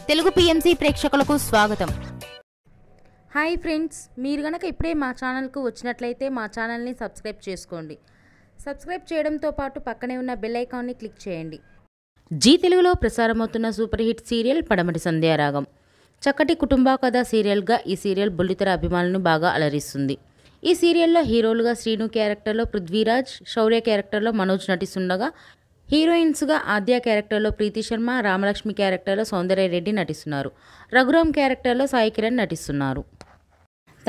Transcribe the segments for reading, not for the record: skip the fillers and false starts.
Telugu PMC ప్రేక్షకులకు స్వాగతం. Hi friends, మీరు గనక ఇప్పుడే మా ఛానల్కు వచ్చినట్లయితే మా ఛానల్ని సబ్స్క్రైబ్ చేసుకోండి. సబ్స్క్రైబ్ చేయడంతో పాటు పక్కనే ఉన్న బెల్ ఐకాన్ని క్లిక్ చేయండి. జీ తెలుగులో ప్రసారమవుతున్న సూపర్ హిట్ సీరియల్ పడమటి సంధ్యారాగం. చక్కటి కుటుంబ కథ సీరియల్గా ఈ సీరియల్ బుల్లితెర అభిమానులను బాగా అలరిస్తుంది. ఈ సీరియల్లో హీరోలుగా శ్రీను క్యారెక్టర్లో పృథ్వీరాజ్, శౌర్య క్యారెక్టర్లో మనోజ్ నటిస్తుండగా హీరోయిన్స్గా ఆద్య క్యారెక్టర్లో ప్రీతి శర్మ, రామలక్ష్మి క్యారెక్టర్లో సౌందర్య రెడ్డి నటిస్తున్నారు. రఘురామ్ క్యారెక్టర్లో సాయి కిరణ్ నటిస్తున్నారు.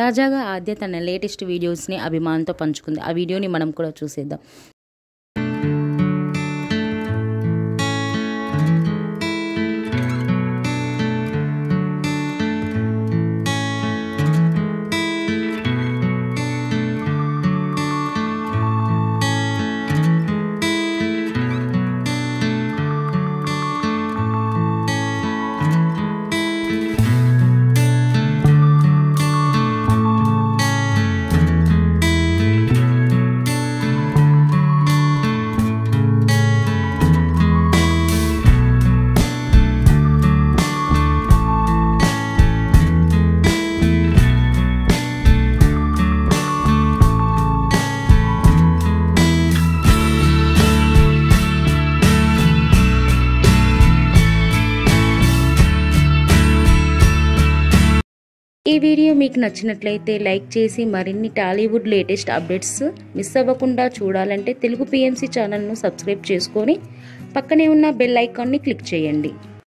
తాజాగా ఆద్య తన లేటెస్ట్ వీడియోస్ని అభిమానులతో పంచుకుంది. ఆ వీడియోని మనం కూడా చూసేద్దాం. ఈ వీడియో మీకు నచ్చినట్లయితే లైక్ చేసి మరిన్ని టాలీవుడ్ లేటెస్ట్ అప్డేట్స్ మిస్ అవ్వకుండా చూడాలంటే తెలుగు పిఎంసి ఛానల్ను సబ్స్క్రైబ్ చేసుకొని పక్కనే ఉన్న బెల్ ఐకాన్ని క్లిక్ చేయండి.